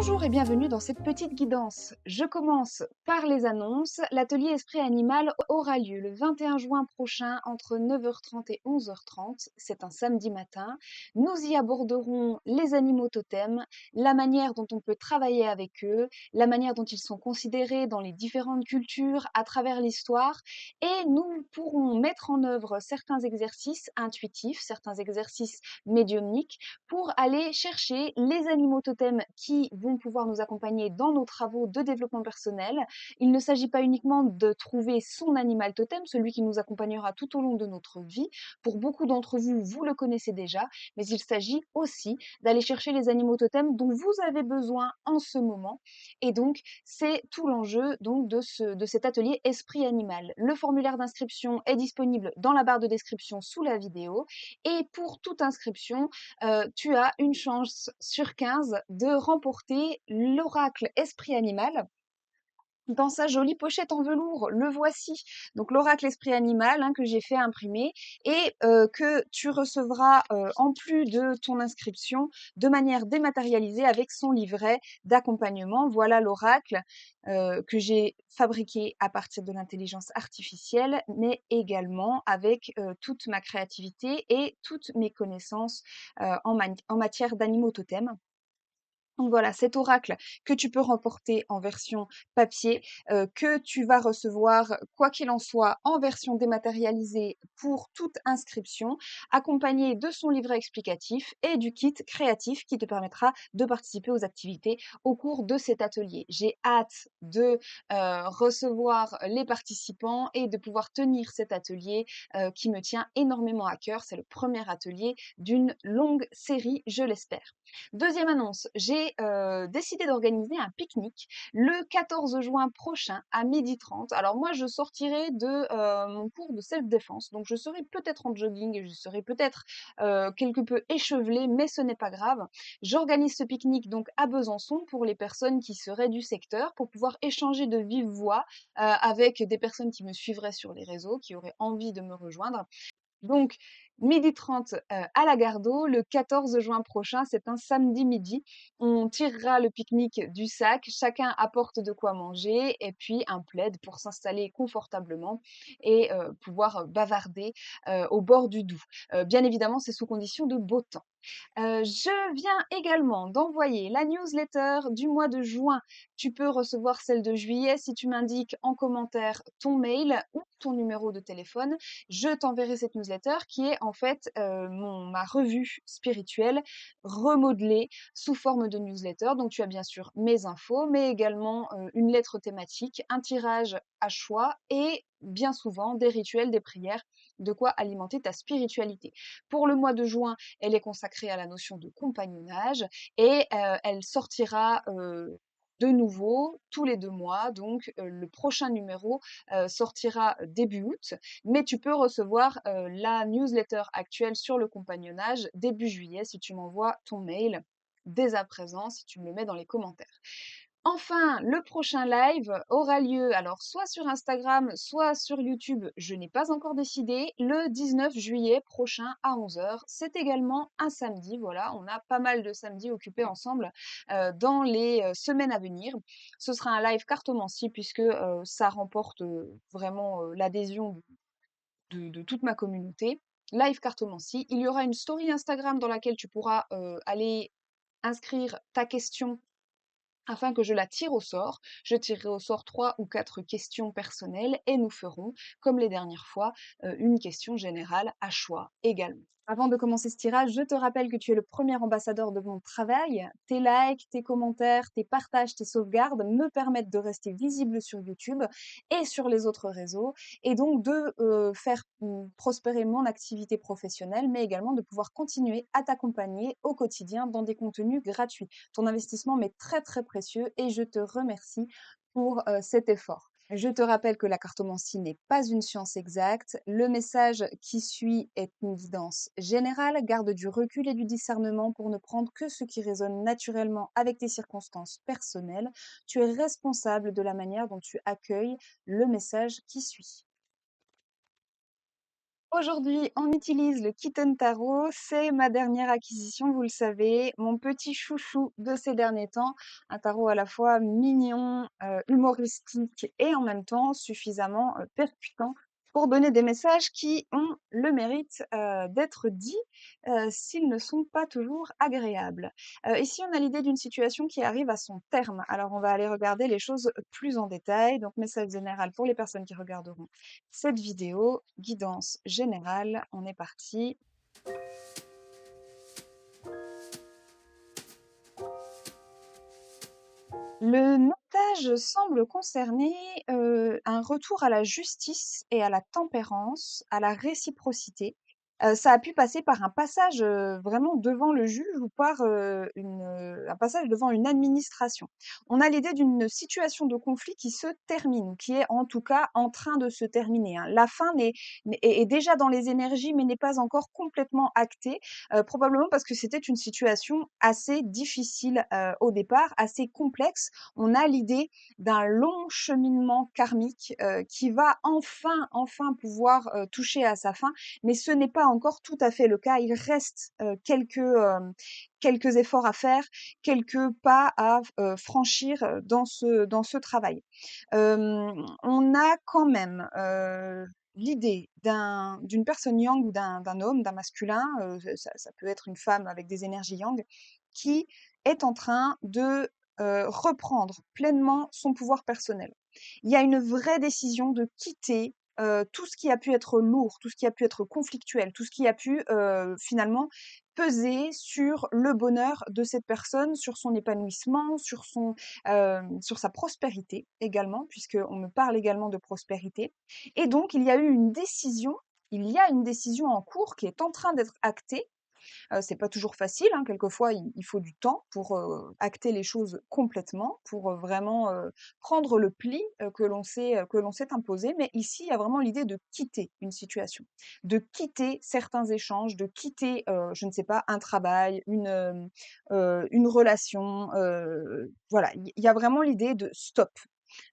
Bonjour et bienvenue dans cette petite guidance. Je commence par les annonces. L'atelier Esprit Animal aura lieu le 21 juin prochain entre 9h30 et 11h30. C'est un samedi matin. Nous y aborderons les animaux totems, la manière dont on peut travailler avec eux, la manière dont ils sont considérés dans les différentes cultures à travers l'histoire et nous pourrons mettre en œuvre certains exercices intuitifs, certains exercices médiumniques pour aller chercher les animaux totems qui vont pouvoir nous accompagner dans nos travaux de développement personnel. Il ne s'agit pas uniquement de trouver son animal totem, celui qui nous accompagnera tout au long de notre vie. Pour beaucoup d'entre vous, vous le connaissez déjà, mais il s'agit aussi d'aller chercher les animaux totems dont vous avez besoin en ce moment. Et donc, c'est tout l'enjeu donc de cet atelier Esprit Animal. Le formulaire d'inscription est disponible dans la barre de description sous la vidéo. Et pour toute inscription, tu as une chance sur 15 de remporter l'oracle Esprit Animal dans sa jolie pochette en velours. Le voici. Donc l'oracle Esprit Animal que j'ai fait imprimer et que tu recevras en plus de ton inscription de manière dématérialisée avec son livret d'accompagnement. Voilà l'oracle que j'ai fabriqué à partir de l'intelligence artificielle, mais également avec toute ma créativité et toutes mes connaissances en matière d'animaux totems. Donc voilà, cet oracle que tu peux remporter en version papier, que tu vas recevoir, quoi qu'il en soit, en version dématérialisée pour toute inscription, accompagné de son livret explicatif et du kit créatif qui te permettra de participer aux activités au cours de cet atelier. J'ai hâte de recevoir les participants et de pouvoir tenir cet atelier qui me tient énormément à cœur. C'est le premier atelier d'une longue série, je l'espère. Deuxième annonce, j'ai décidé d'organiser un pique-nique le 14 juin prochain à 12h30. Alors moi, je sortirai de mon cours de self-défense, donc je serai peut-être en jogging et je serai peut-être quelque peu échevelée, mais ce n'est pas grave. J'organise ce pique-nique donc à Besançon pour les personnes qui seraient du secteur, pour pouvoir échanger de vive voix avec des personnes qui me suivraient sur les réseaux, qui auraient envie de me rejoindre. Donc, 12h30 à la Gare d'Eau, le 14 juin prochain, c'est un samedi midi. On tirera le pique-nique du sac, chacun apporte de quoi manger et puis un plaid pour s'installer confortablement et pouvoir bavarder au bord du Doubs. Bien évidemment, c'est sous condition de beau temps. Je viens également d'envoyer la newsletter du mois de juin. Tu peux recevoir celle de juillet si tu m'indiques en commentaire ton mail ou ton numéro de téléphone. Je t'enverrai cette newsletter qui est en fait ma revue spirituelle remodelée sous forme de newsletter. Donc tu as bien sûr mes infos, mais également une lettre thématique, un tirage à choix et bien souvent des rituels, des prières, de quoi alimenter ta spiritualité. Pour le mois de juin, elle est consacrée à la notion de compagnonnage et elle sortira de nouveau tous les 2 mois. Donc le prochain numéro sortira début août, mais tu peux recevoir la newsletter actuelle sur le compagnonnage début juillet si tu m'envoies ton mail dès à présent, si tu me le mets dans les commentaires. Enfin, le prochain live aura lieu alors soit sur Instagram, soit sur YouTube, je n'ai pas encore décidé, le 19 juillet prochain à 11h. C'est également un samedi, voilà, on a pas mal de samedis occupés ensemble dans les semaines à venir. Ce sera un live cartomancie puisque ça remporte vraiment l'adhésion de toute ma communauté. Live cartomancie. Il y aura une story Instagram dans laquelle tu pourras aller inscrire ta question afin que je la tire au sort. Je tirerai au sort 3 ou 4 questions personnelles et nous ferons, comme les dernières fois, une question générale à choix également. Avant de commencer ce tirage, je te rappelle que tu es le premier ambassadeur de mon travail. Tes likes, tes commentaires, tes partages, tes sauvegardes me permettent de rester visible sur YouTube et sur les autres réseaux et donc de faire prospérer mon activité professionnelle, mais également de pouvoir continuer à t'accompagner au quotidien dans des contenus gratuits. Ton investissement m'est très très précieux et je te remercie pour cet effort. Je te rappelle que la cartomancie n'est pas une science exacte. Le message qui suit est une guidance générale. Garde du recul et du discernement pour ne prendre que ce qui résonne naturellement avec tes circonstances personnelles. Tu es responsable de la manière dont tu accueilles le message qui suit. Aujourd'hui, on utilise le Kitten Tarot. C'est ma dernière acquisition, vous le savez, mon petit chouchou de ces derniers temps. Un tarot à la fois mignon, humoristique et en même temps suffisamment percutant pour donner des messages qui ont le mérite d'être dits s'ils ne sont pas toujours agréables. Ici, on a l'idée d'une situation qui arrive à son terme. Alors, on va aller regarder les choses plus en détail. Donc, message général pour les personnes qui regarderont cette vidéo, guidance générale, on est parti. Le notage semble concerner un retour à la justice et à la tempérance, à la réciprocité. Ça a pu passer par un passage vraiment devant le juge ou par un passage devant une administration. On a l'idée d'une situation de conflit qui se termine, ou qui est en tout cas en train de se terminer, hein. La fin est déjà dans les énergies, mais n'est pas encore complètement actée, probablement parce que c'était une situation assez difficile au départ, assez complexe. On a l'idée d'un long cheminement karmique qui va enfin pouvoir toucher à sa fin, mais ce n'est pas encore tout à fait le cas. Il reste quelques efforts à faire, quelques pas à franchir dans ce travail. On a quand même l'idée d'une personne yang ou d'un homme, d'un masculin, ça peut être une femme avec des énergies yang, qui est en train de reprendre pleinement son pouvoir personnel. Il y a une vraie décision de quitter tout ce qui a pu être lourd, tout ce qui a pu être conflictuel, tout ce qui a pu finalement peser sur le bonheur de cette personne, sur son épanouissement, sur sa prospérité également, puisqu'on me parle également de prospérité. Et donc, il y a une décision en cours qui est en train d'être actée. C'est pas toujours facile, hein, quelquefois il faut du temps pour acter les choses complètement, pour vraiment prendre le pli que l'on s'est imposé. Mais ici, il y a vraiment l'idée de quitter une situation, de quitter certains échanges, de quitter, je ne sais pas, un travail, une relation. Voilà, il y a vraiment l'idée de stop.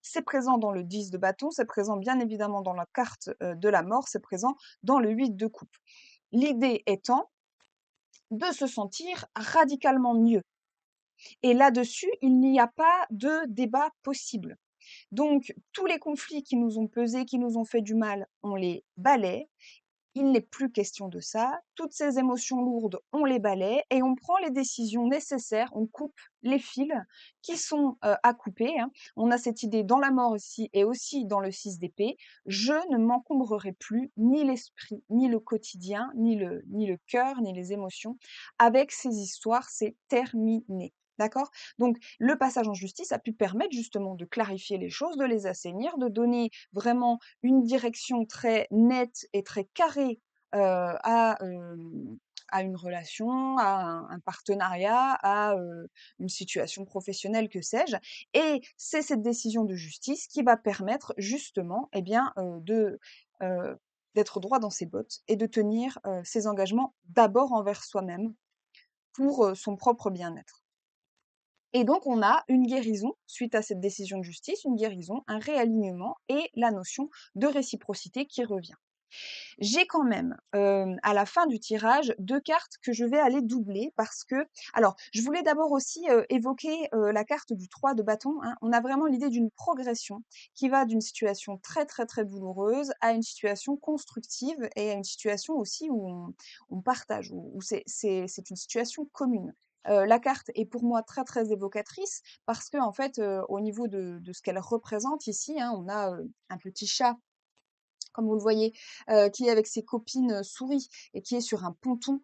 C'est présent dans le 10 de bâton, c'est présent bien évidemment dans la carte de la mort, c'est présent dans le 8 de coupe. L'idée étant de se sentir radicalement mieux. Et là-dessus, il n'y a pas de débat possible. Donc, tous les conflits qui nous ont pesé, qui nous ont fait du mal, on les balaie. Il n'est plus question de ça. Toutes ces émotions lourdes, on les balaie et on prend les décisions nécessaires. On coupe les fils qui sont à couper, hein. On a cette idée dans la mort ici et aussi dans le 6 d'épée. Je ne m'encombrerai plus ni l'esprit, ni le quotidien, ni le cœur, ni les émotions. Avec ces histoires, c'est terminé. D'accord? Donc, le passage en justice a pu permettre justement de clarifier les choses, de les assainir, de donner vraiment une direction très nette et très carrée à une relation, à un partenariat, à une situation professionnelle, que sais-je. Et c'est cette décision de justice qui va permettre justement eh bien, euh, d'être droit dans ses bottes et de tenir ses engagements d'abord envers soi-même pour son propre bien-être. Et donc, on a une guérison suite à cette décision de justice, une guérison, un réalignement et la notion de réciprocité qui revient. J'ai quand même, à la fin du tirage, 2 cartes que je vais aller doubler parce que alors, je voulais d'abord aussi, évoquer, la carte du 3 de bâton, hein. On a vraiment l'idée d'une progression qui va d'une situation très, très, très douloureuse à une situation constructive et à une situation aussi où on partage, où c'est une situation commune. La carte est pour moi très, très évocatrice parce qu'en fait, au niveau de ce qu'elle représente ici, hein, on a, un petit chat comme vous le voyez, qui est avec ses copines souris et qui est sur un ponton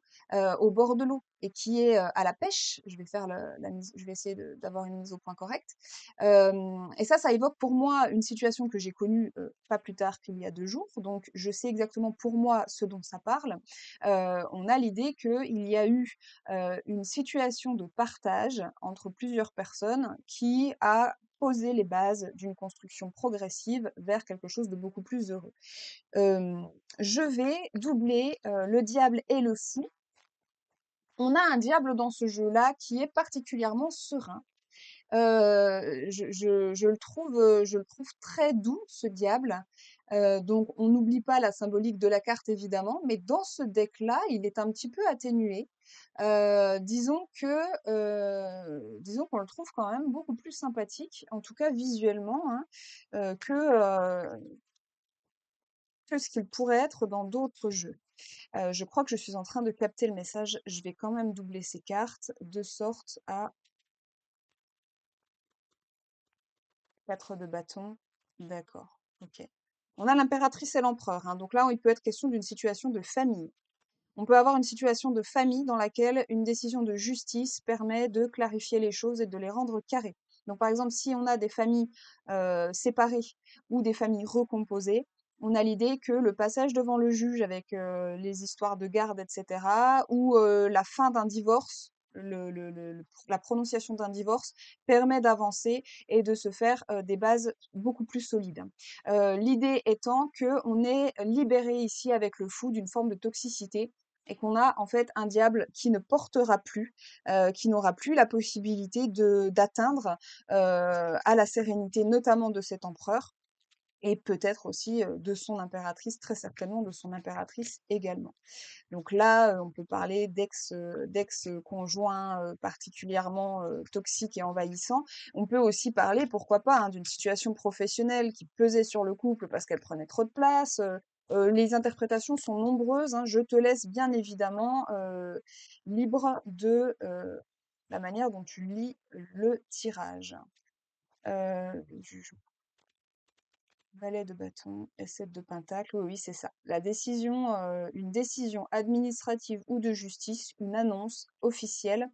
au bord de l'eau et qui est à la pêche. Je vais faire je vais essayer d'avoir une mise au point correcte. Et ça évoque pour moi une situation que j'ai connue pas plus tard qu'il y a 2 jours. Donc, je sais exactement pour moi ce dont ça parle. On a l'idée qu'il y a eu une situation de partage entre plusieurs personnes qui a posé les bases d'une construction progressive vers quelque chose de beaucoup plus heureux. Je vais doubler le diable et le fou. On a un diable dans ce jeu-là qui est particulièrement serein. Je le trouve très doux, ce diable. Donc on n'oublie pas la symbolique de la carte évidemment, mais dans ce deck-là, il est un petit peu atténué. Disons qu'on le trouve quand même beaucoup plus sympathique, en tout cas visuellement, hein, que ce qu'il pourrait être dans d'autres jeux. Je crois que je suis en train de capter le message. Je vais quand même doubler ces cartes de sorte à 4 de bâton. D'accord, OK. On a l'impératrice et l'empereur, hein, donc là, il peut être question d'une situation de famille. On peut avoir une situation de famille dans laquelle une décision de justice permet de clarifier les choses et de les rendre carrées. Donc, par exemple, si on a des familles séparées ou des familles recomposées, on a l'idée que le passage devant le juge avec les histoires de garde, etc., ou la fin d'un divorce, la prononciation d'un divorce permet d'avancer et de se faire des bases beaucoup plus solides. L'idée étant qu'on est libéré ici avec le fou d'une forme de toxicité et qu'on a en fait un diable qui ne portera plus, qui n'aura plus la possibilité d'atteindre à la sérénité, notamment de cet empereur, et peut-être aussi de son impératrice, très certainement de son impératrice également. Donc là, on peut parler d'ex-conjoints particulièrement toxiques et envahissants. On peut aussi parler, pourquoi pas, hein, d'une situation professionnelle qui pesait sur le couple parce qu'elle prenait trop de place. Les interprétations sont nombreuses, hein. Je te laisse bien évidemment libre de la manière dont tu lis le tirage. Valet de bâton et 7 de pentacle, oui, oui, c'est ça. La décision, une décision administrative ou de justice, une annonce officielle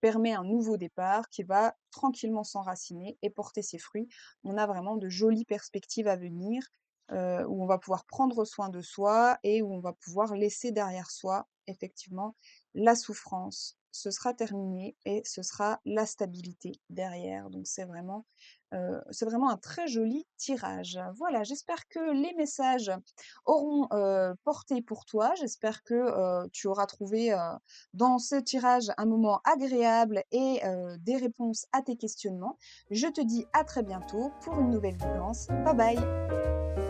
permet un nouveau départ qui va tranquillement s'enraciner et porter ses fruits. On a vraiment de jolies perspectives à venir, où on va pouvoir prendre soin de soi et où on va pouvoir laisser derrière soi, effectivement, la souffrance. Ce sera terminé et ce sera la stabilité derrière. Donc c'est vraiment un très joli tirage. Voilà, j'espère que les messages auront porté pour toi. J'espère que tu auras trouvé dans ce tirage un moment agréable et des réponses à tes questionnements. Je te dis à très bientôt pour une nouvelle guidance. Bye bye!